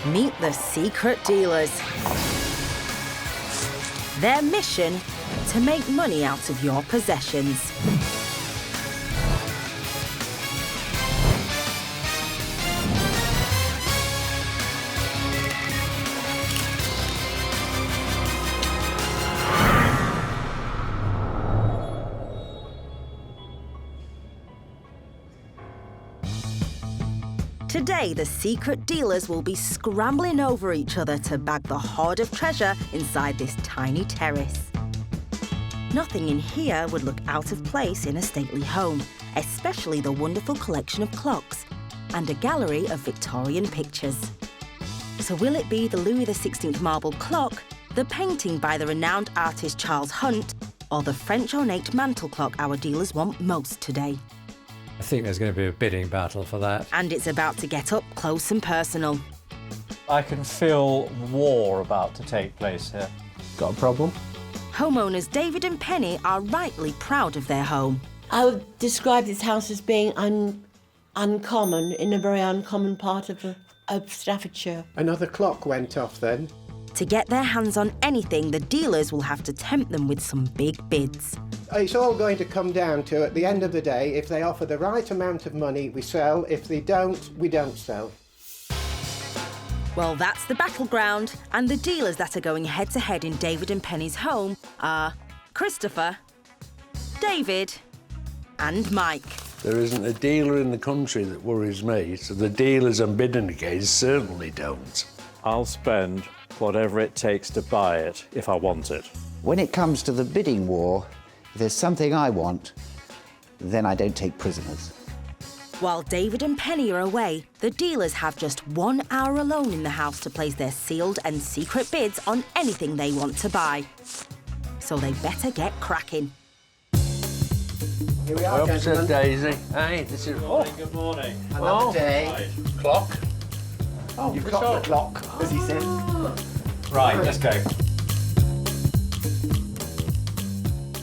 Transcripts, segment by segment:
Meet the secret dealers. Their mission, to make money out of your possessions. Today, the secret dealers will be scrambling over each other to bag the hoard of treasure inside this tiny terrace. Nothing in here would look out of place in a stately home, especially the wonderful collection of clocks and a gallery of Victorian pictures. So will it be the Louis XVI marble clock, the painting by the renowned artist Charles Hunt, or the French ornate mantel clock our dealers want most today? I think there's going to be a bidding battle for that. And it's about to get up close and personal. I can feel war about to take place here. Got a problem? Homeowners David and Penny are rightly proud of their home. I would describe this house as being uncommon, in a very uncommon part of Staffordshire. Another clock went off then. To get their hands on anything, the dealers will have to tempt them with some big bids. It's all going to come down to, at the end of the day, if they offer the right amount of money, we sell. If they don't, we don't sell. Well, that's the battleground, and the dealers that are going head-to-head in David and Penny's home are Christopher, David, and Mike. There isn't a dealer in the country that worries me, so the dealers I'm bidding against certainly don't. I'll spend whatever it takes to buy it if I want it. When it comes to the bidding war, if there's something I want, then I don't take prisoners. While David and Penny are away, the dealers have just 1 hour alone in the house to place their sealed and secret bids on anything they want to buy. So they better get cracking. Here we are, Well gentlemen. said, Daisy. Hey, this is... Good morning. Another day. Clock. Oh, you've got the clock, as he said. Right, let's go.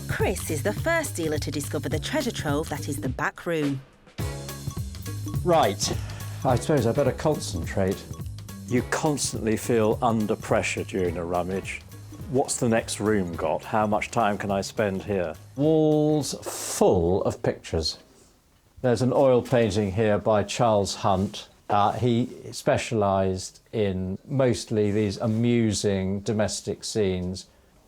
Chris is the first dealer to discover the treasure trove that is the back room. Right, I suppose I better concentrate. You constantly feel under pressure during a rummage. What's the next room got? How much time can I spend here? Walls full of pictures. There's an oil painting here by Charles Hunt. He specialised in mostly these amusing domestic scenes.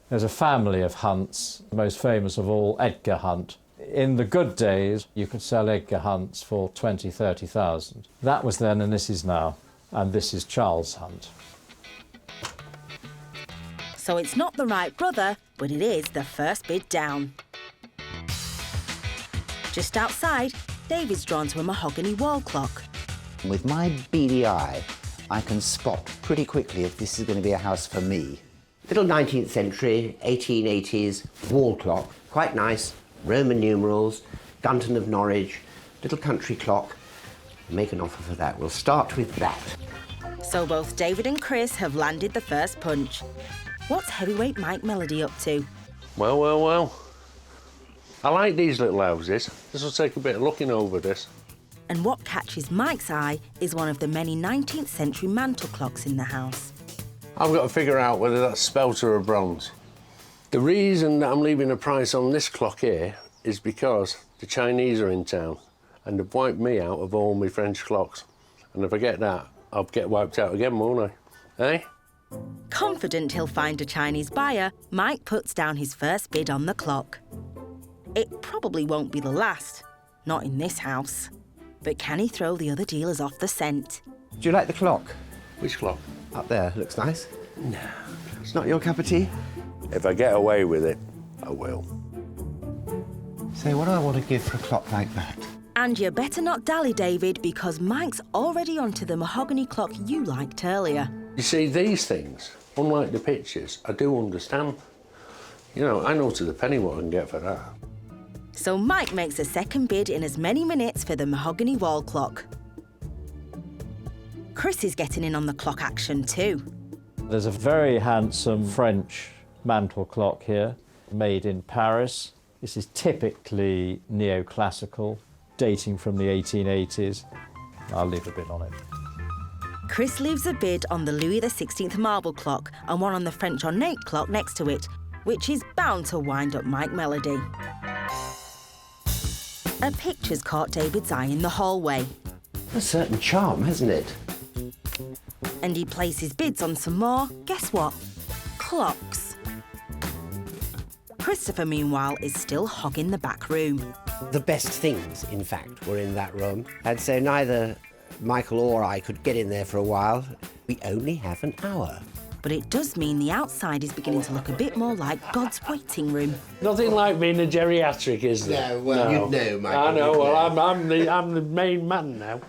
There's a family of Hunts, most famous of all, Edgar Hunt. In the good days, you could sell Edgar Hunts for 20,000, 30,000. That was then and this is now. And this is Charles Hunt. So it's not the right brother, but it is the first bid down. Just outside, David's drawn to a mahogany wall clock. With my beady eye, I can spot pretty quickly if this is going to be a house for me. Little 19th century, 1880s wall clock, quite nice, Roman numerals, Gunton of Norwich, little country clock. Make an offer for that. We'll start with that. So both David and Chris have landed the first punch. What's heavyweight Mike Melody up to? Well, well, well. I like these little houses. This will take a bit of looking over this. And what catches Mike's eye is one of the many 19th century mantel clocks in the house. I've got to figure out whether that's spelter or bronze. The reason that I'm leaving a price on this clock here is because the Chinese are in town and they've wiped me out of all my French clocks. And if I get that, I'll get wiped out again, won't I? Eh? Confident he'll find a Chinese buyer, Mike puts down his first bid on the clock. It probably won't be the last, not in this house. But can he throw the other dealers off the scent? Do you like the clock? Which clock? Up there, looks nice. No. It's not your cup of tea? If I get away with it, I will. So what do I want to give for a clock like that? And you better not dally, David, because Mike's already onto the mahogany clock you liked earlier. You see, these things, unlike the pictures, I do understand. You know, I know to the penny what I can get for that. So Mike makes a second bid in as many minutes for the mahogany wall clock. Chris is getting in on the clock action too. There's a very handsome French mantel clock here, made in Paris. This is typically neoclassical, dating from the 1880s. I'll leave a bit on it. Chris leaves a bid on the Louis XVI marble clock and one on the French ornate clock next to it, which is bound to wind up Mike Melody. A picture's caught David's eye in the hallway, A certain charm, hasn't it? and he places bids on some more, guess what? Clocks. Christopher, meanwhile, is still hogging the back room. The best things, in fact, were in that room. And so neither Michael or I could get in there for a while. We only have an hour. But it does mean the outside is beginning to look a bit more like God's waiting room. Nothing like being a geriatric, is there? No, well, you'd know, Michael. I know, you'd well, know. I'm the main man now.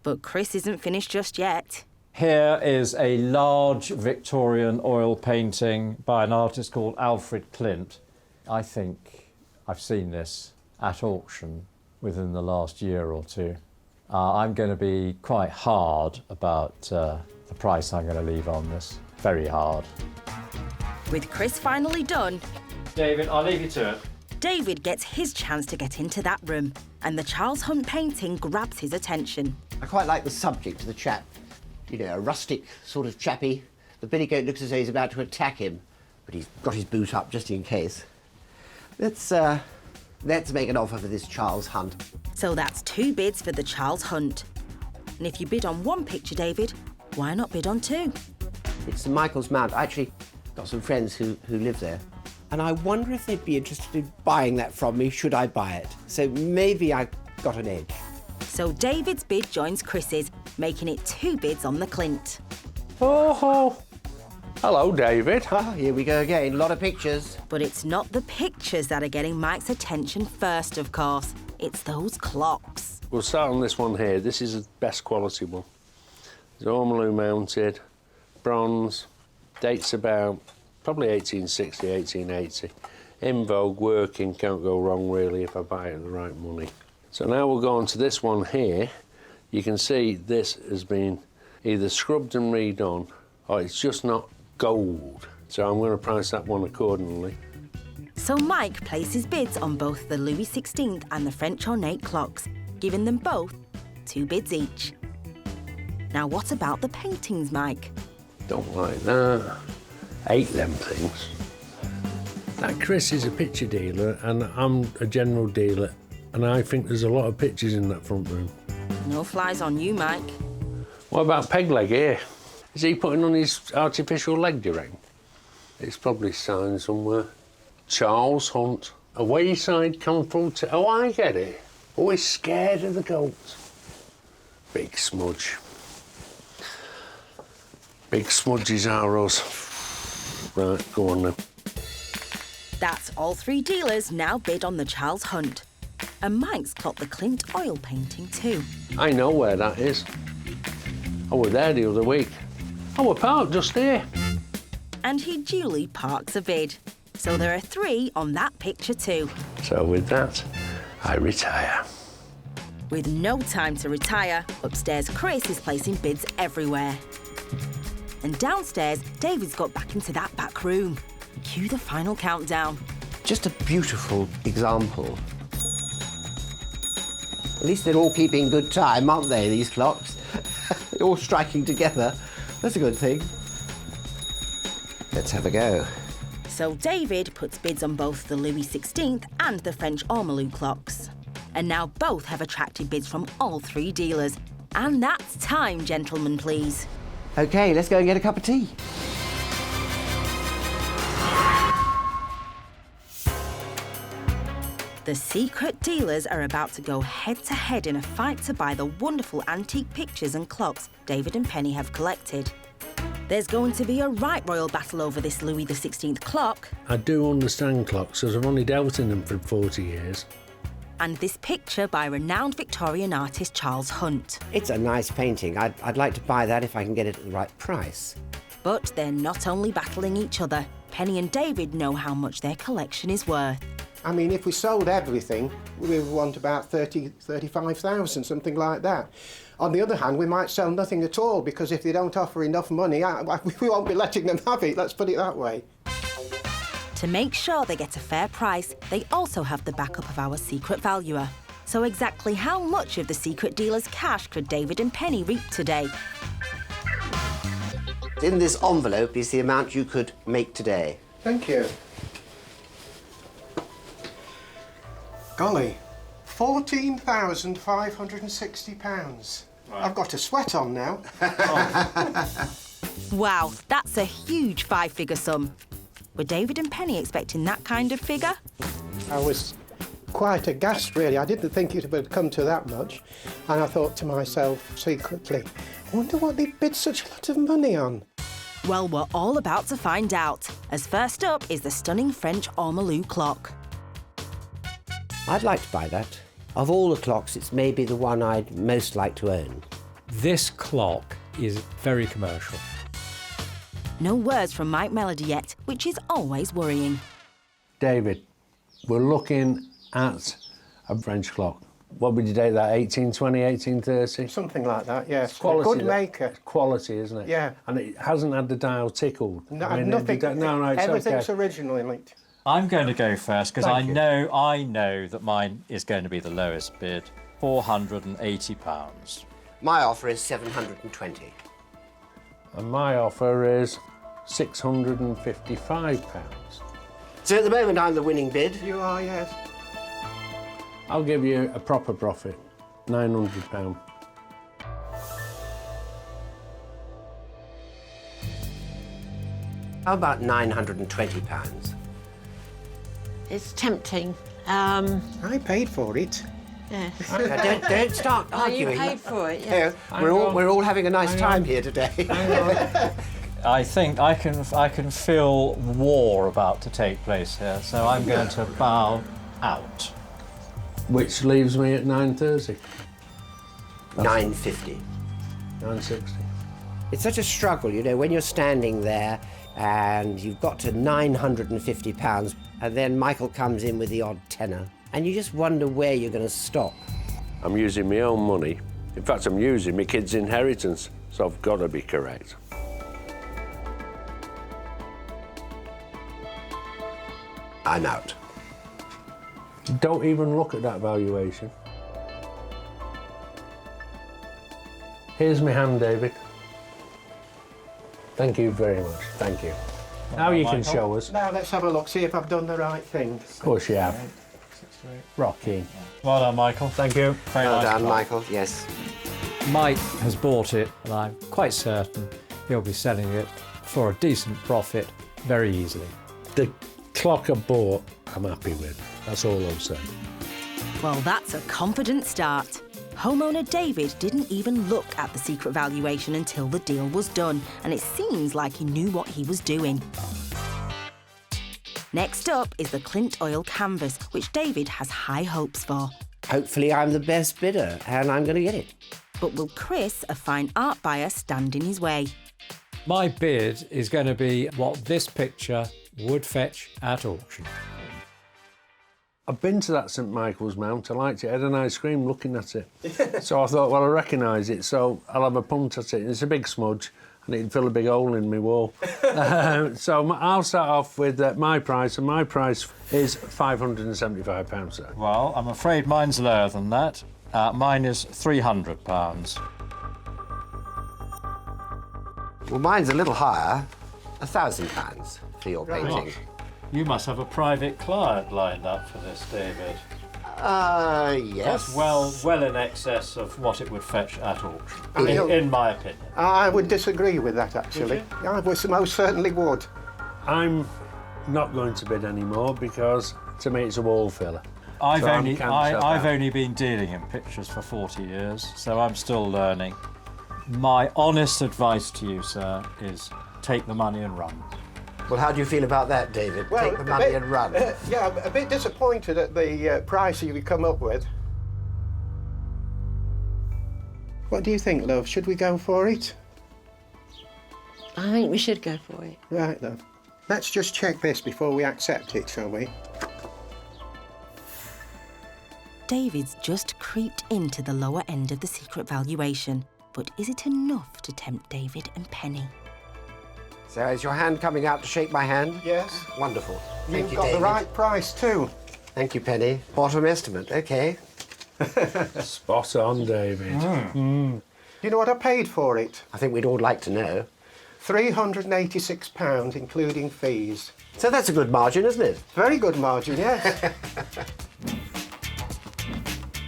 But Chris isn't finished just yet. Here is a large Victorian oil painting by an artist called Alfred Clint. I think I've seen this at auction within the last year or two. I'm going to be quite hard about the price I'm going to leave on this. Very hard. With Chris finally done, David, I'll leave you to it. David gets his chance to get into that room, and the Charles Hunt painting grabs his attention. I quite like the subject of the chap. You know, a rustic sort of chappy. The billy goat looks as though he's about to attack him, but he's got his boot up just in case. Let's make an offer for this Charles Hunt. So that's 2 bids for the Charles Hunt. And if you bid on 1 picture, David, why not bid on 2? It's St Michael's Mount. I actually got some friends who live there. And I wonder if they'd be interested in buying that from me, should I buy it. So maybe I got an edge. So David's bid joins Chris's, making it 2 bids on the Clint. Oh, hello, David. Ah, here we go again. A lot of pictures. But it's not the pictures that are getting Mike's attention first, of course. It's those clocks. We'll start on this one here. This is the best quality one. It's ormolu mounted, bronze, dates about probably 1860, 1880. In vogue, working, can't go wrong really if I buy it at the right money. So now we'll go on to this one here. You can see this has been either scrubbed and redone, or it's just not gold. So I'm going to price that one accordingly. So Mike places bids on both the Louis XVI and the French ornate clocks, giving them both 2 bids each. Now what about the paintings, Mike? Don't like that. Hate them things. That Chris is a picture dealer and I'm a general dealer, and I think there's a lot of pictures in that front room. No flies on you, Mike. What about Pegleg here? Is he putting on his artificial leg, do you reckon? It's probably signed somewhere. Charles Hunt. A wayside comfort. Oh, I get it. Always scared of the goats. Big smudge. Big smudges are us. Right, go on then. That's all 3 dealers now bid on the Charles Hunt. And Mike's clocked the Clint oil painting too. I know where that is. I was there the other week. I was parked just here. And he duly parks a bid. So there are 3 on that picture too. So with that, I retire. With no time to retire, upstairs Chris is placing bids everywhere. And downstairs, David's got back into that back room. Cue the final countdown. Just a beautiful example. At least they're all keeping good time, aren't they, these clocks? They're all striking together. That's a good thing. Let's have a go. So David puts bids on both the Louis XVI and the French ormolu clocks. And now both have attracted bids from all 3 dealers. And that's time, gentlemen, please. OK, let's go and get a cup of tea. The secret dealers are about to go head-to-head in a fight to buy the wonderful antique pictures and clocks David and Penny have collected. There's going to be a right royal battle over this Louis XVI clock. I do understand clocks, because I've only dealt in them for 40 years. And this picture by renowned Victorian artist Charles Hunt. It's a nice painting. I'd like to buy that if I can get it at the right price. But they're not only battling each other. Penny and David know how much their collection is worth. I mean, if we sold everything, we would want about 35,000, something like that. On the other hand, we might sell nothing at all, because if they don't offer enough money, we won't be letting them have it, let's put it that way. To make sure they get a fair price, they also have the backup of our secret valuer. So exactly how much of the secret dealer's cash could David and Penny reap today? In this envelope is the amount you could make today. Thank you. Golly, £14,560. I've got a sweat on now. Wow, that's a huge five-figure sum. Were David and Penny expecting that kind of figure? I was quite aghast, really. I didn't think it would come to that much. And I thought to myself secretly, I wonder what they bid such a lot of money on. Well, we're all about to find out, as first up is the stunning French ormolu clock. I'd like to buy that. Of all the clocks, it's maybe the one I'd most like to own. This clock is very commercial. No words from Mike Melody yet, which is always worrying. David, we're looking at a French clock. What would you date that, 1820, 1830? Something like that, yes. Quality, a good maker. Quality, isn't it? Yeah. And it hasn't had the dial tickled. No, I mean, nothing. No, it's everything's okay. originally linked. I'm going to go first because I Thank you. know that mine is going to be the lowest bid, £480. My offer is 720. And my offer is £655. So at the moment, I'm the winning bid. You are, yes. I'll give you a proper profit, £900. How about £920? It's tempting. I paid for it. Yes. Now, don't start Oh, you arguing. paid for it, yes. Yeah, we're all having a nice time here today. I think I can feel war about to take place here, so I'm going to bow out. Which leaves me at 930. 950. 960. It's such a struggle, you know, when you're standing there and you've got to £950, and then Michael comes in with the odd tenner, and you just wonder where you're going to stop. I'm using my own money. In fact, I'm using my kid's inheritance, so I've got to be correct. I'm out. Don't even look at that valuation. Here's my hand, David. Thank you very much. Thank you. Now you can show us. Now let's have a look, see if I've done the right thing. Of course you have. Rocky. Well done, Michael. Thank you. Very Well nice done, clock. Michael, yes. Mike has bought it, and I'm quite certain he'll be selling it for a decent profit very easily. The clock I bought, I'm happy with. That's all I'm saying. Well, that's a confident start. Homeowner David didn't even look at the secret valuation until the deal was done, and it seems like he knew what he was doing. Next up is the Clint oil canvas, which David has high hopes for. Hopefully I'm the best bidder, and I'm going to get it. But will Chris, a fine art buyer, stand in his way? My bid is going to be what this picture would fetch at auction. I've been to that St Michael's Mount. I liked it. I had an ice cream looking at it. So I thought, well, I recognise it, so I'll have a punt at it. It's a big smudge, and it'd fill a big hole in my wall. So I'll start off with my price, and my price is £575, sir. Well, I'm afraid mine's lower than that. Mine is £300. Well, mine's a little higher, £1,000 for your painting. You must have a private client lined up for this, David. Yes. That's well in excess of what it would fetch at auction, You'll- in my opinion. I would disagree with that, actually. I most certainly would. I'm not going to bid anymore because, to me, it's a wall filler. I've So I'm cancelled out. only been dealing in pictures for 40 years, so I'm still learning. My honest advice to you, sir, is take the money and run. Well, how do you feel about that, David? Take the a money bit- and run. Yeah, I'm a bit disappointed at the price you come up with. What do you think, love? Should we go for it? I think we should go for it. Right, love. Let's just check this before we accept it, shall we? David's just creeped into the lower end of the secret valuation. But is it enough to tempt David and Penny? So is your hand coming out to shake my hand? Yes. Wonderful. Thank You've you, got David. the right price, too. Thank you, Penny. Bottom estimate, OK. Spot on, David. You know what I paid for it? I think we'd all like to know. £386, including fees. So that's a good margin, isn't it? Very good margin, yes.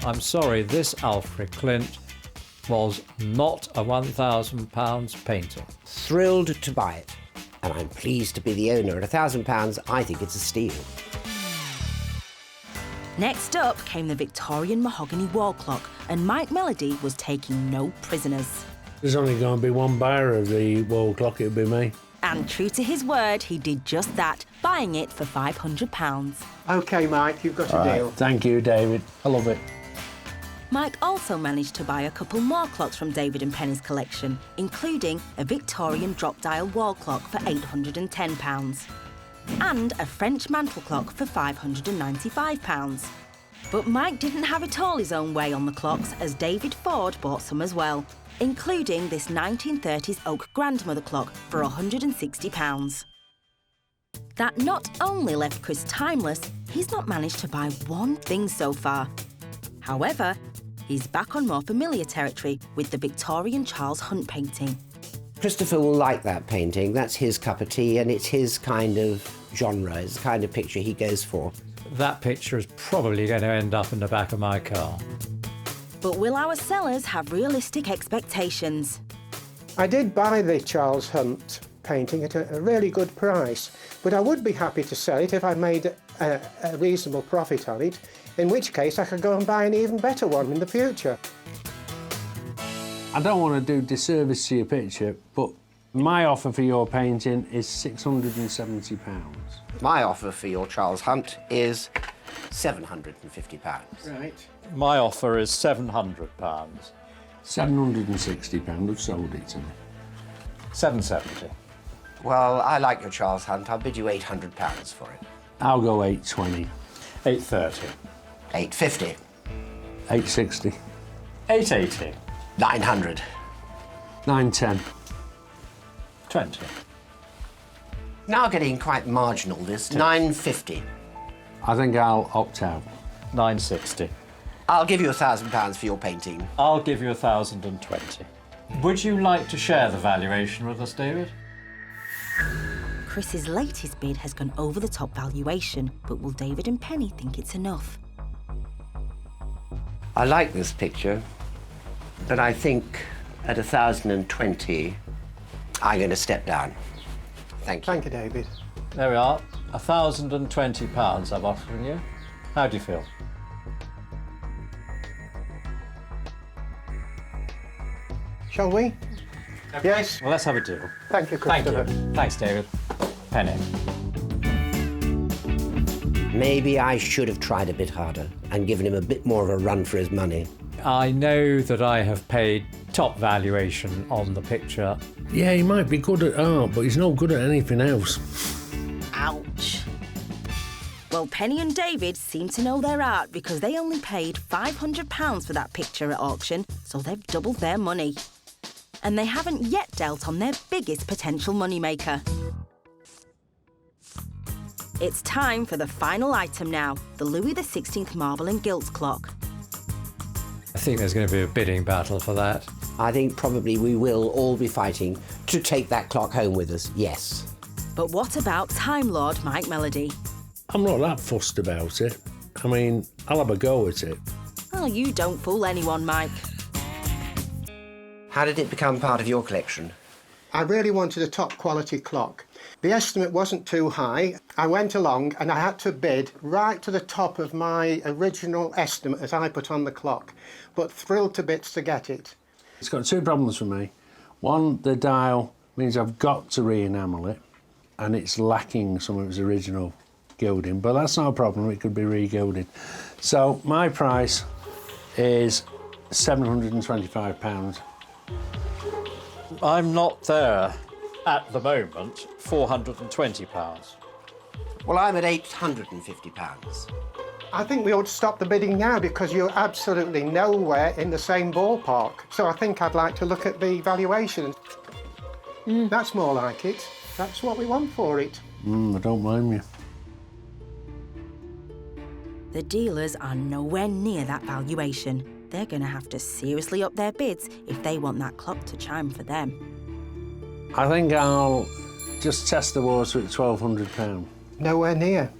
I'm sorry, this Alfred Clint was not a £1,000 painting. Thrilled to buy it. And I'm pleased to be the owner. At £1,000, I think it's a steal. Next up came the Victorian mahogany wall clock, and Mike Melody was taking no prisoners. There's only going to be one buyer of the wall clock, it'll be me. And true to his word, he did just that, buying it for £500. OK, Mike, you've got a deal. Thank you, David. I love it. Mike also managed to buy a couple more clocks from David and Penny's collection, including a Victorian drop-dial wall clock for £810 and a French mantel clock for £595. But Mike didn't have it all his own way on the clocks, as David Ford bought some as well, including this 1930s oak grandmother clock for £160. That not only left Chris timeless, he's not managed to buy one thing so far. However, he's back on more familiar territory with the Victorian Charles Hunt painting. Christopher will like that painting. That's his cup of tea, and it's his kind of genre. It's the kind of picture he goes for. That picture is probably going to end up in the back of my car. But will our sellers have realistic expectations? I did buy the Charles Hunt painting at a really good price, but I would be happy to sell it if I made a reasonable profit on it, in which case I could go and buy an even better one in the future. I don't want to do disservice to your picture, but my offer for your painting is £670. My offer for your Charles Hunt is £750. Right. My offer is £700. £760, have sold it to me. £770. Well, I like your Charles Hunt. I'll bid you £800 for it. I'll go 820. £830. £850. 860. £880. £900. 910. £20. Now getting quite marginal, this. £950. I think I'll opt out. £960. I'll give you £1,000 for your painting. I'll give you £1,020. Would you like to share the valuation with us, David? Chris's latest bid has gone over the top valuation, but will David and Penny think it's enough? I like this picture, but I think at 1,020, I'm going to step down. Thank you. Thank you, David. There we are. £1,020 I'm offering you. How do you feel? Shall we? Yes. Well, let's have a deal. Thank you, Thank Christopher. you. Thanks, David. Penny. Maybe I should have tried a bit harder and given him a bit more of a run for his money. I know that I have paid top valuation on the picture. Yeah, he might be good at art, but he's no good at anything else. Ouch. Well, Penny and David seem to know their art because they only paid £500 for that picture at auction, so they've doubled their money. And they haven't yet dealt on their biggest potential moneymaker. It's time for the final item now, the Louis XVI marble and gilt clock. I think there's going to be a bidding battle for that. I think probably we will all be fighting to take that clock home with us, yes. But what about Time Lord Mike Melody? I'm not that fussed about it. I mean, I'll have a go at it. Well, you don't fool anyone, Mike. How did it become part of your collection? I really wanted a top quality clock. The estimate wasn't too high. I went along and I had to bid right to the top of my original estimate that I put on the clock, but thrilled to bits to get it. It's got two problems for me. One, the dial means I've got to re-enamel it, and it's lacking some of its original gilding, but that's not a problem, it could be re-gilded. So my price is £725. I'm not there at the moment. £420. Well, I'm at £850. I think we ought to stop the bidding now because you're absolutely nowhere in the same ballpark. So I think I'd like to look at the valuation. That's more like it. That's what we want for it. I don't blame you. The dealers are nowhere near that valuation. They're going to have to seriously up their bids if they want that clock to chime for them. I think I'll just test the water at £1,200. Nowhere near.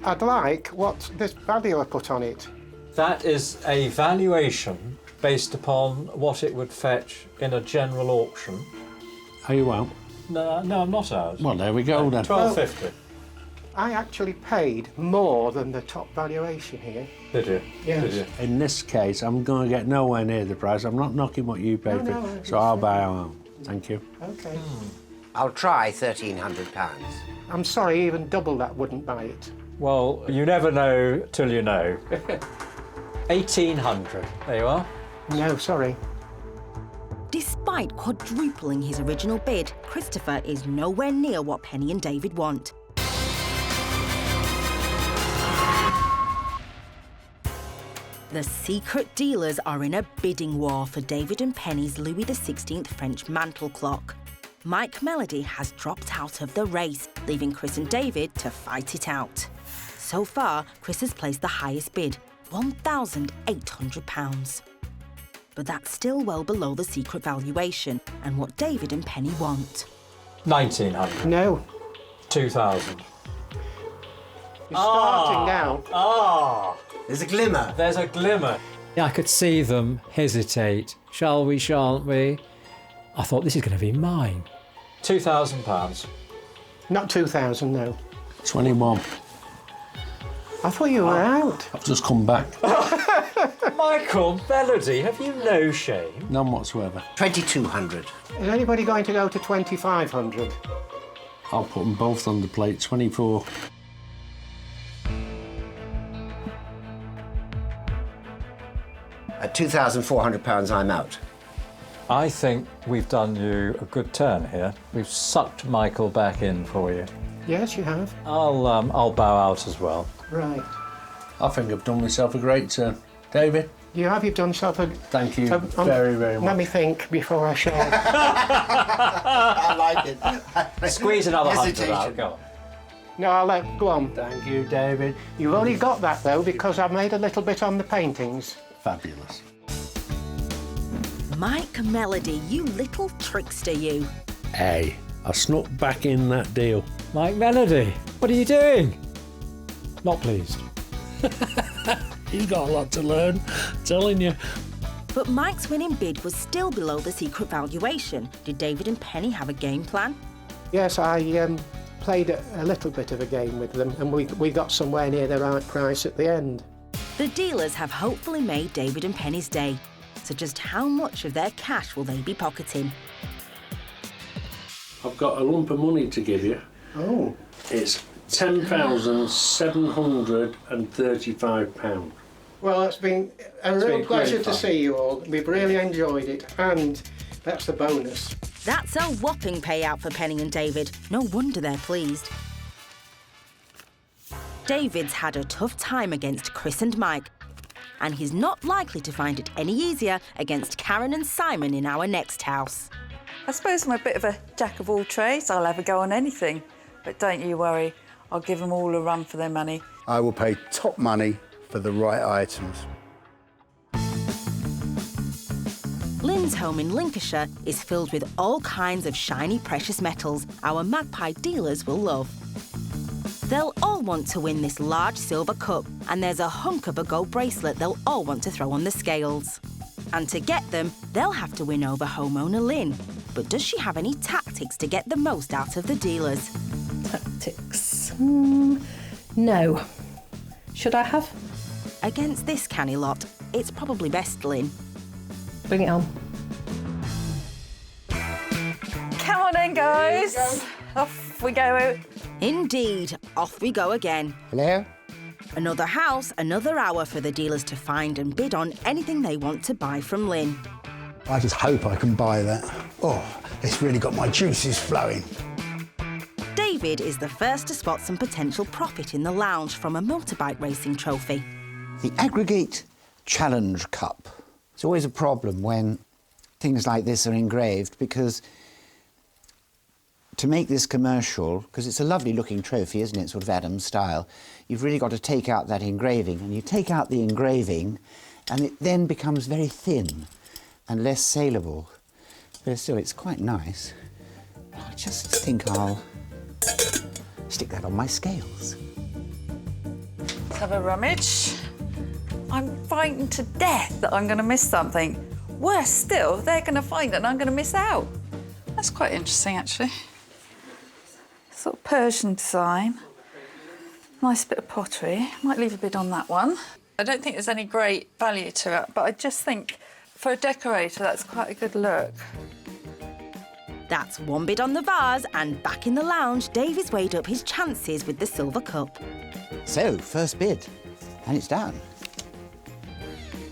I'd like what this valuer put on it. That is a valuation based upon what it would fetch in a general auction. Are you out? No, I'm not out. Well, there we go then. £1,250. I actually paid more than the top valuation here. Did you? Yes. Did you? In this case, I'm going to get nowhere near the price. I'm not knocking what you paid No, for, no, so I'll buy out. Thank you. OK. I'll try £1,300. I'm sorry, even double that wouldn't buy it. Well, you never know till you know. 1,800. There you are. No, sorry. Despite quadrupling his original bid, Christopher is nowhere near what Penny and David want. The secret dealers are in a bidding war for David and Penny's Louis XVI French mantel clock. Mike Melody has dropped out of the race, leaving Chris and David to fight it out. So far, Chris has placed the highest bid, £1,800. But that's still well below the secret valuation and what David and Penny want. 1,900. No. 2,000. You're starting now. There's a glimmer. There's a glimmer. I could see them hesitate. Shall we, shan't we? I thought, this is going to be mine. £2,000. Not 2,000, no. 21. I thought you were out. I've just come back. Michael, Melody, have you no shame? None whatsoever. 2,200. Is anybody going to go to 2,500? I'll put them both on the plate. 24. At £2,400, I'm out. I think we've done you a good turn here. We've sucked Michael back in for you. Yes, you have. I'll bow out as well. Right. I think I've done myself a great turn. David? You have. You've done yourself a... Thank you very, very much. Let me think before I share. I like it. Squeeze another 100 out. Go on. No, I'll let... Go on. Thank you, David. You've only got that, though, because I've made a little bit on the paintings. Fabulous. Mike Melody, you little trickster, you. Hey, I snuck back in that deal. Mike Melody, what are you doing? Not pleased. He's got a lot to learn, telling you. But Mike's winning bid was still below the secret valuation. Did David and Penny have a game plan? Yes, I played a little bit of a game with them, and we got somewhere near the right price at the end. The dealers have hopefully made David and Penny's day. So just how much of their cash will they be pocketing? I've got a lump of money to give you. Oh. It's £10,735. Well, it's been a real been pleasure great to fun. see you all. We've really enjoyed it, and that's the bonus. That's a whopping payout for Penny and David. No wonder they're pleased. David's had a tough time against Chris and Mike, and he's not likely to find it any easier against Karen and Simon in our next house. I suppose I'm a bit of a jack of all trades. I'll have a go on anything. But don't you worry, I'll give them all a run for their money. I will pay top money for the right items. Lynn's home in Lincolnshire is filled with all kinds of shiny precious metals our magpie dealers will love. They'll all want to win this large silver cup, and there's a hunk of a gold bracelet they'll all want to throw on the scales. And to get them, they'll have to win over homeowner Lynn. But does she have any tactics to get the most out of the dealers? Tactics? No. Should I have? Against this canny lot, it's probably best, Lynn. Bring it on. Come on then, guys. Off we go. Indeed, off we go again. Hello? Another house, another hour for the dealers to find and bid on anything they want to buy from Lynn. I just hope I can buy that. Oh, it's really got my juices flowing. David is the first to spot some potential profit in the lounge from a motorbike racing trophy. The Aggregate Challenge Cup. It's always a problem when things like this are engraved because to make this commercial, because it's a lovely looking trophy, isn't it, sort of Adams style, you've really got to take out that engraving. And you take out the engraving and it then becomes very thin and less saleable. But still, it's quite nice. I just think I'll stick that on my scales. Let's have a rummage. I'm frightened to death that I'm going to miss something. Worse still, they're going to find it and I'm going to miss out. That's quite interesting, actually. Sort of Persian design. Nice bit of pottery. Might leave a bid on that one. I don't think there's any great value to it, but I just think for a decorator, that's quite a good look. That's one bid on the vase, and back in the lounge, David's weighed up his chances with the silver cup. So, first bid, and it's down.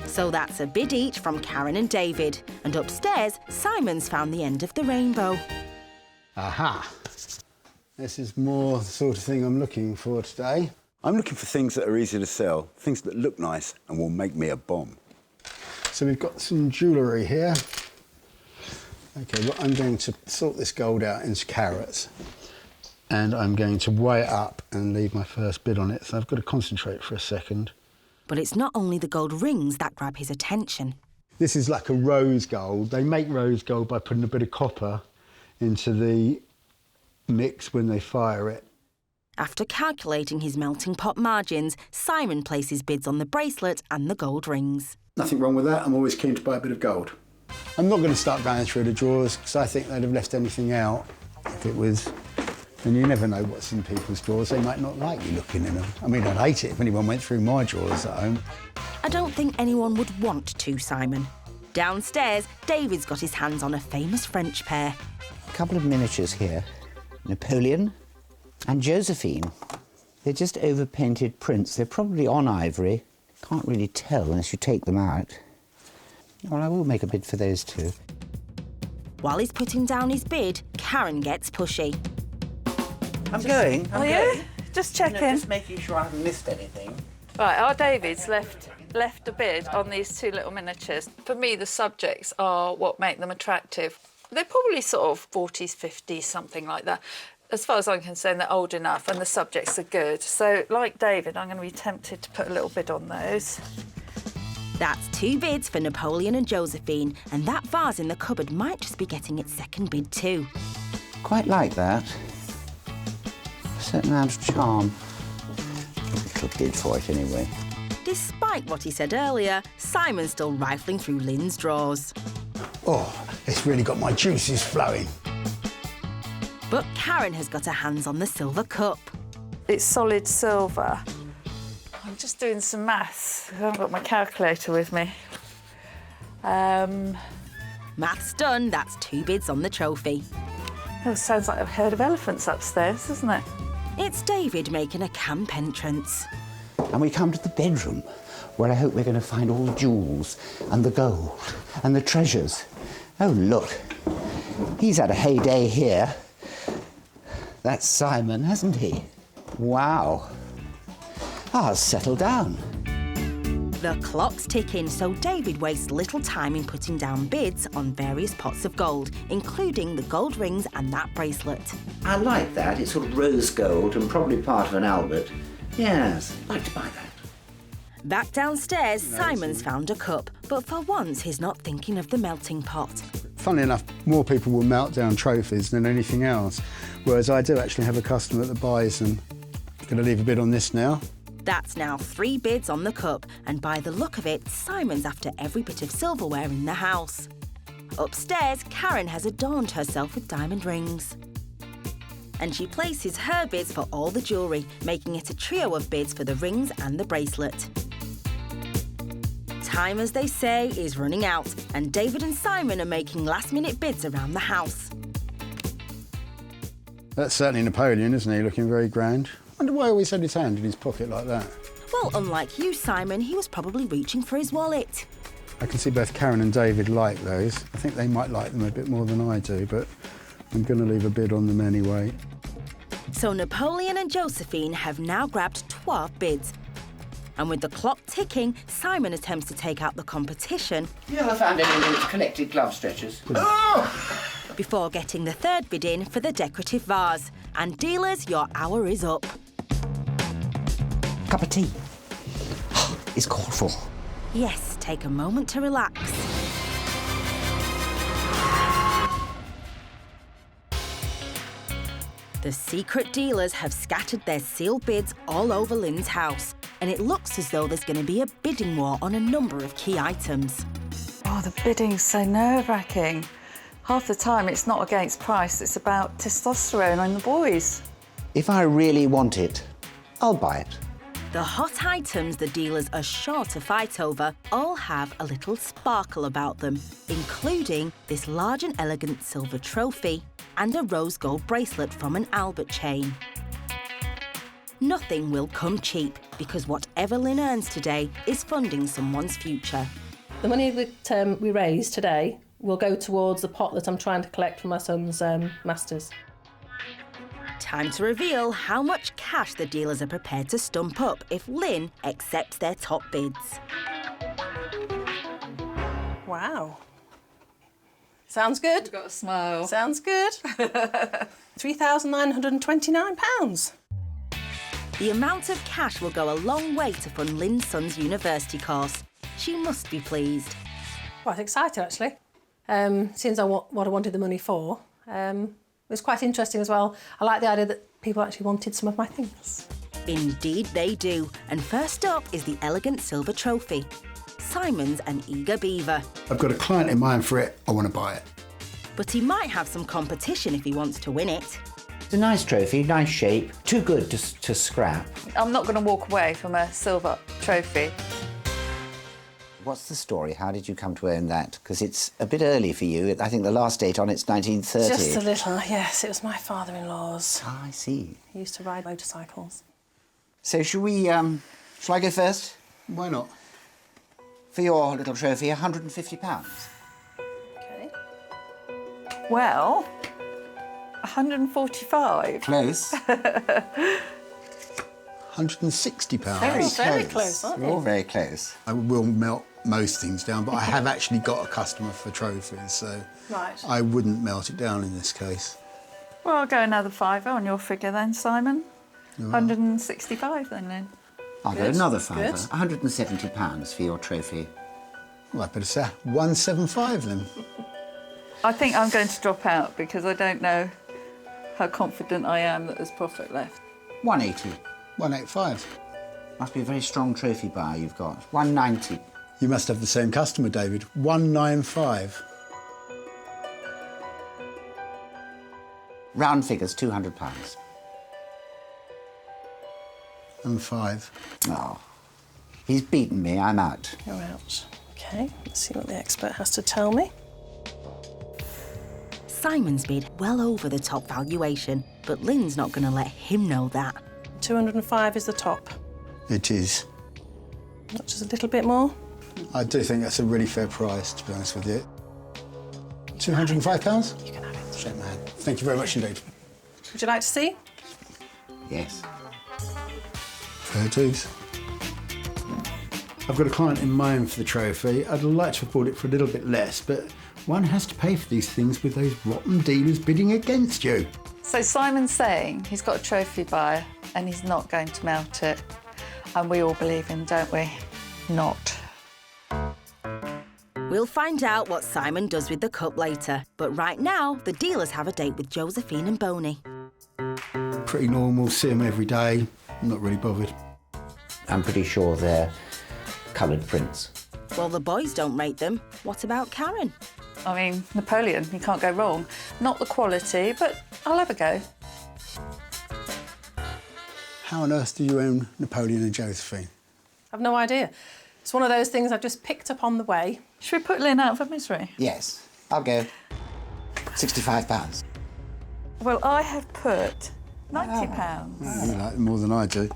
So that's a bid each from Karen and David. And upstairs, Simon's found the end of the rainbow. Aha! This is more the sort of thing I'm looking for today. I'm looking for things that are easy to sell, things that look nice and will make me a bomb. So we've got some jewellery here. OK, well, I'm going to sort this gold out into carats and I'm going to weigh it up and leave my first bid on it. So I've got to concentrate for a second. But it's not only the gold rings that grab his attention. This is like a rose gold. They make rose gold by putting a bit of copper into the mix when they fire it. After calculating his melting pot margins, Simon places bids on the bracelet and the gold rings. Nothing wrong with that. I'm always keen to buy a bit of gold. I'm not going to start going through the drawers because I think they'd have left anything out if it was... And you never know what's in people's drawers. They might not like you looking in them. I mean, I'd hate it if anyone went through my drawers at home. I don't think anyone would want to, Simon. Downstairs, David's got his hands on a famous French pair. A couple of miniatures here. Napoleon and Josephine. They're just over-painted prints. They're probably on ivory. Can't really tell unless you take them out. Well, I will make a bid for those two. While he's putting down his bid, Karen gets pushy. I'm going. Are you? Just checking. Just making sure I haven't missed anything. Right, our David's left a bid on these two little miniatures. For me, the subjects are what make them attractive. They're probably sort of 40s, 50s, something like that. As far as I'm concerned, they're old enough and the subjects are good. So, like David, I'm going to be tempted to put a little bid on those. That's two bids for Napoleon and Josephine, and that vase in the cupboard might just be getting its second bid too. Quite like that. A certain amount of charm. A little bid for it anyway. Despite what he said earlier, Simon's still rifling through Lynn's drawers. Oh, it's really got my juices flowing. But Karen has got her hands on the silver cup. It's solid silver. I'm just doing some maths. I haven't got my calculator with me. Maths done, that's two bids on the trophy. Oh, sounds like I've heard of elephants upstairs, doesn't it? It's David making a camp entrance. And we come to the bedroom, where I hope we're going to find all the jewels and the gold and the treasures. Oh, look. He's had a heyday here. That's Simon, hasn't he? Wow. I'll settle down. The clock's ticking, so David wastes little time in putting down bids on various pots of gold, including the gold rings and that bracelet. I like that. It's sort of rose gold and probably part of an Albert. Yes, I'd like to buy that. Back downstairs, Simon's found a cup, but for once he's not thinking of the melting pot. Funnily enough, more people will melt down trophies than anything else, whereas I do actually have a customer that buys them. I'm going to leave a bid on this now. That's now three bids on the cup, and by the look of it, Simon's after every bit of silverware in the house. Upstairs, Karen has adorned herself with diamond rings. And she places her bids for all the jewellery, making it a trio of bids for the rings and the bracelet. Time, as they say, is running out, and David and Simon are making last-minute bids around the house. That's certainly Napoleon, isn't he? Looking very grand. I wonder why he always had his hand in his pocket like that. Well, unlike you, Simon, he was probably reaching for his wallet. I can see both Karen and David like those. I think they might like them a bit more than I do, but I'm going to leave a bid on them anyway. So Napoleon and Josephine have now grabbed 12 bids. And with the clock ticking, Simon attempts to take out the competition. You ever found any of those collected glove stretchers? Before before getting the third bid in for the decorative vase. And dealers, your hour is up. Cup of tea is called for. Yes, take a moment to relax. The secret dealers have scattered their sealed bids all over Lynn's house, and it looks as though there's going to be a bidding war on a number of key items. Oh, the bidding's so nerve-wracking. Half the time it's not against price, it's about testosterone on the boys. If I really want it, I'll buy it. The hot items the dealers are sure to fight over all have a little sparkle about them, including this large and elegant silver trophy and a rose gold bracelet from an Albert chain. Nothing will come cheap because whatever Lynn earns today is funding someone's future. The money that we raise today will go towards the pot that I'm trying to collect for my son's masters. Time to reveal how much cash the dealers are prepared to stump up if Lynn accepts their top bids. Wow. Sounds good. You've got a smile. Sounds good. £3,929. The amount of cash will go a long way to fund Lynn's son's university course. She must be pleased. Quite excited, actually. Since what I wanted the money for. It was quite interesting as well. I like the idea that people actually wanted some of my things. Indeed they do. And first up is the elegant silver trophy. Simon's an eager beaver. I've got a client in mind for it. I want to buy it. But he might have some competition if he wants to win it. It's a nice trophy, nice shape, too good to scrap. I'm not going to walk away from a silver trophy. What's the story? How did you come to own that? Because it's a bit early for you. I think the last date on it's 1930. Just a little, yes. It was my father-in-law's. Ah, I see. He used to ride motorcycles. So shall I go first? Why not? For your little trophy, £150. OK. Well, 145. Close. £160. Very close, aren't We're you? all very close. I will melt most things down, but I have actually got a customer for trophies, so Right. I wouldn't melt it down in this case. Well, I'll go another fiver on your figure then, Simon. 165 then, Lynn. I'll go another fiver. Good. £170 for your trophy. Well, I better say 175 then. I think I'm going to drop out because I don't know how confident I am that there's profit left. 180. 185. Must be a very strong trophy buyer you've got. 190. You must have the same customer, David. 195. Round figures, £200. And 5. Oh. He's beaten me, I'm out. You're out. OK, let's see what the expert has to tell me. Simon's bid well over the top valuation, but Lynn's not going to let him know that. 205 is the top. It is. Not just a little bit more? I do think that's a really fair price, to be honest with you. £205? You can have it. Shake my hand. Thank you very much indeed. Would you like to see? Yes. Fair dues. I've got a client in mind for the trophy. I'd like to have bought it for a little bit less, but one has to pay for these things with those rotten dealers bidding against you. So Simon's saying he's got a trophy buyer and he's not going to melt it. And we all believe him, don't we? Not. We'll find out what Simon does with the cup later. But right now, the dealers have a date with Josephine and Boney. Pretty normal, see them every day. I'm not really bothered. I'm pretty sure they're coloured prints. Well, the boys don't rate them. What about Karen? I mean, Napoleon, you can't go wrong. Not the quality, but I'll have a go. How on earth do you own Napoleon and Josephine? I've no idea. It's one of those things I've just picked up on the way. Should we put Lynn out for misery? Yes, I'll go. £65. Well, I have put £90. You like it more than I do.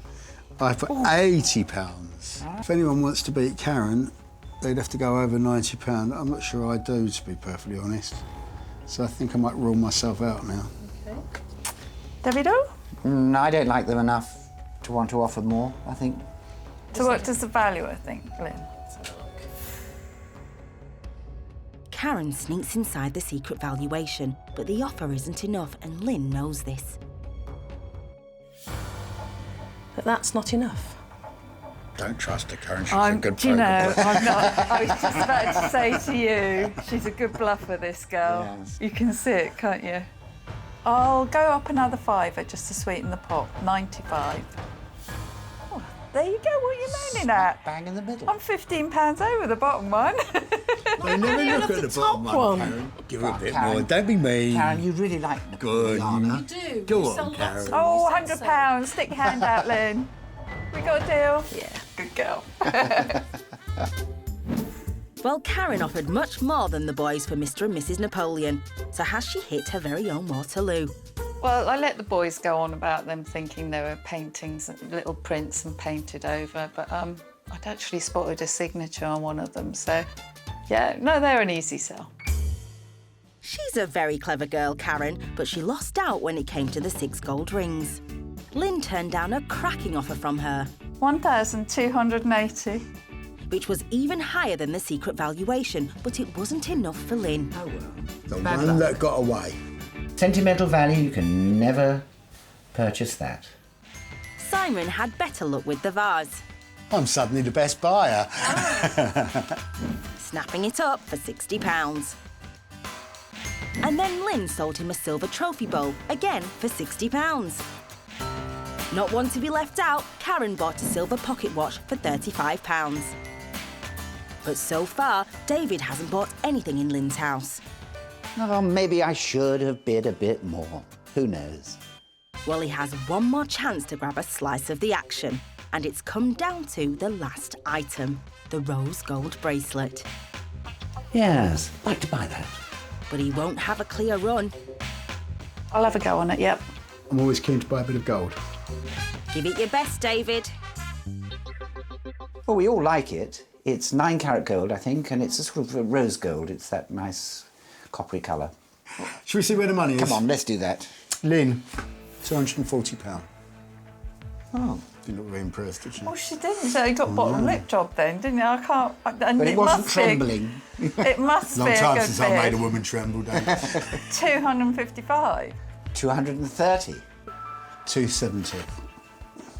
I put £80. If anyone wants to beat Karen, they'd have to go over £90. I'm not sure I do, to be perfectly honest. So I think I might rule myself out now. Okay. Davido? I don't like them enough to want to offer more, I think. So what does the valuer think, Lynn? Karen sneaks inside the secret valuation, but the offer isn't enough and Lynn knows this. But that's not enough. Don't trust her, Karen. She's a good Do you know, poker player. I'm not. I was just about to say to you, she's a good bluffer, this girl. Yes. You can see it, can't you? I'll go up another £5 just to sweeten the pot. 95. Oh, there you go. What are you moaning at? Bang in the middle. I'm £15 over the bottom one. They never You look love at the the bottom top one, one. Karen. Give her a bit Karen. more. Don't be mean. Karen, you really like Good. Napoleon. You do. Go You on, sell lots Karen. of them. Oh, You said so. £100. Stick your hand out, Lynn. We got a deal? Yeah. Good girl. Well, Karen offered much more than the boys for Mr. and Mrs. Napoleon, so has she hit her very own Waterloo? Well, I let the boys go on about them thinking they were paintings, little prints and painted over, but I'd actually spotted a signature on one of them, so yeah, no, they're an easy sell. She's a very clever girl, Karen, but she lost out when it came to the 6 gold rings. Lynn turned down a cracking offer from her, 1,280. which was even higher than the secret valuation, but it wasn't enough for Lynn. Oh, well. The Bad one luck. that got away. Sentimental value, you can never purchase that. Simon had better luck with the vase, I'm suddenly the best buyer. snapping it up for £60. And then Lynn sold him a silver trophy bowl, again for £60. Not one to be left out, Karen bought a silver pocket watch for £35. But so far, David hasn't bought anything in Lynn's house. Oh, maybe I should have bid a bit more. Who knows? Well, he has one more chance to grab a slice of the action, and it's come down to the last item, the rose gold bracelet. Yes, like to buy that. But he won't have a clear run. I'll have a go on it, yep. I'm always keen to buy a bit of gold. Give it your best, David. Well, we all like it. It's 9 carat gold, I think, and it's a sort of a rose gold. It's that nice coppery colour. Shall we see where the money is? Come on, let's do that. Lynn, £240. Oh. Didn't look very impressed, did she? Well, she didn't. So you got bottom lip job then, didn't you? I can't. And But it wasn't must be- trembling. It must Long be a time good since I bid. made a woman tremble, don't 255. 230. 270.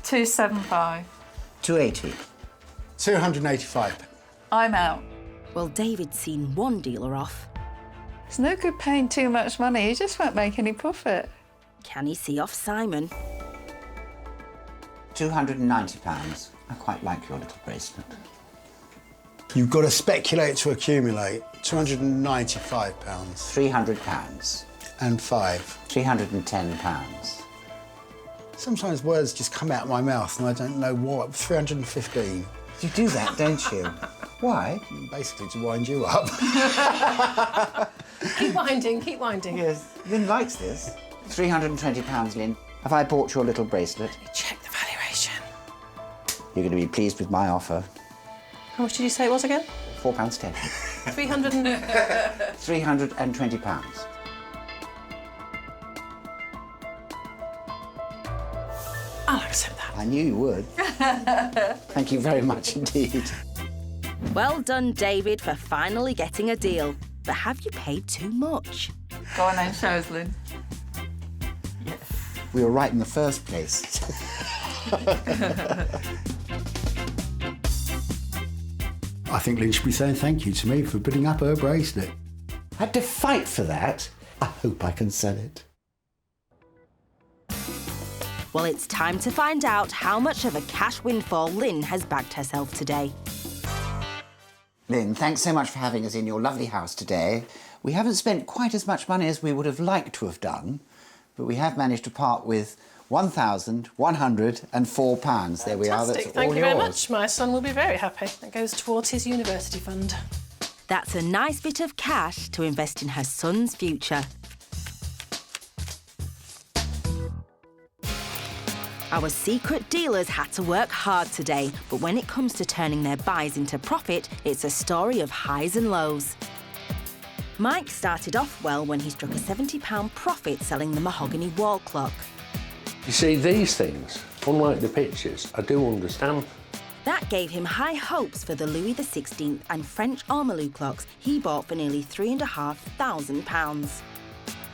275. 280. 285. I'm out. Well, David's seen one dealer off. It's no good paying too much money. You just won't make any profit. Can he see off Simon? £290. I quite like your little bracelet. You've got to speculate to accumulate. £295. £300. And 5. £310. Sometimes words just come out of my mouth and I don't know what. 315. You do that, don't you? Why? Basically to wind you up. Keep winding, keep winding. Yes, Lynn likes this. £320, Lynn. Have I bought your little bracelet? Check the valuation. You're going to be pleased with my offer. How much did you say it was again? £4.10. 300 and... £320. I'll accept that. I knew you would. Thank you very much indeed. Well done, David, for finally getting a deal. But have you paid too much? Go on then, show us, Lynn. We were right in the first place. I think Lynn should be saying thank you to me for putting up her bracelet. I had to fight for that. I hope I can sell it. Well, it's time to find out how much of a cash windfall Lynn has bagged herself today. Lynn, thanks so much for having us in your lovely house today. We haven't spent quite as much money as we would have liked to have done, but we have managed to part with £1,104. There we are, that's Fantastic. all Thank you yours. very much. My son will be very happy. That goes towards his university fund. That's a nice bit of cash to invest in her son's future. Our secret dealers had to work hard today, but when it comes to turning their buys into profit, it's a story of highs and lows. Mike started off well when he struck a £70 profit selling the mahogany wall clock. You see, these things, unlike the pictures, I do understand. That gave him high hopes for the Louis XVI and French ormolu clocks he bought for nearly £3,500.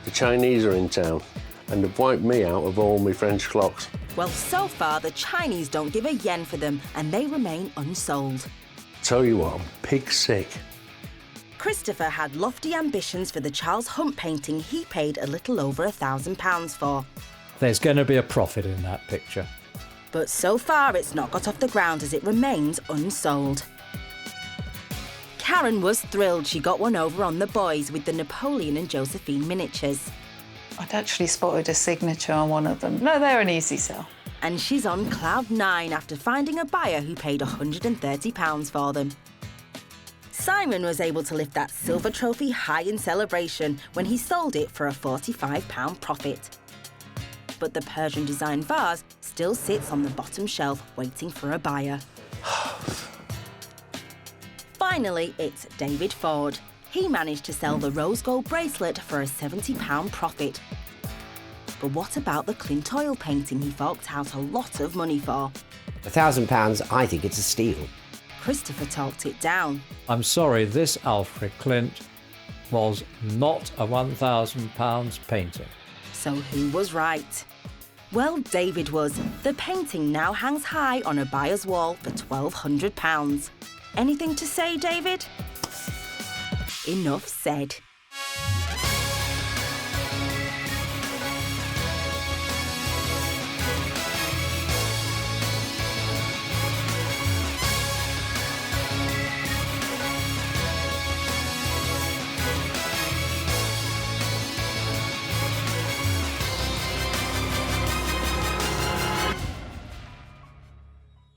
The Chinese are in town and have wiped me out of all my French clocks. Well, so far, the Chinese don't give a yen for them and they remain unsold. Tell you what, I'm pig sick. Christopher had lofty ambitions for the Charles Hunt painting he paid a little over £1,000 for. There's going to be a profit in that picture. But so far, it's not got off the ground as it remains unsold. Karen was thrilled she got one over on the boys with the Napoleon and Josephine miniatures. I'd actually spotted a signature on one of them. No, they're an easy sell. And she's on cloud 9 after finding a buyer who paid £130 for them. Simon was able to lift that silver trophy high in celebration when he sold it for a £45 profit. But the Persian design vase still sits on the bottom shelf waiting for a buyer. Finally, it's David Ford. He managed to sell the rose gold bracelet for a £70 profit. But what about the Clint oil painting he forked out a lot of money for? £1,000, I think it's a steal. Christopher talked it down. I'm sorry, this Alfred Clint was not a £1,000 painting. So who was right? Well, David was. The painting now hangs high on a buyer's wall for £1,200. Anything to say, David? Enough said.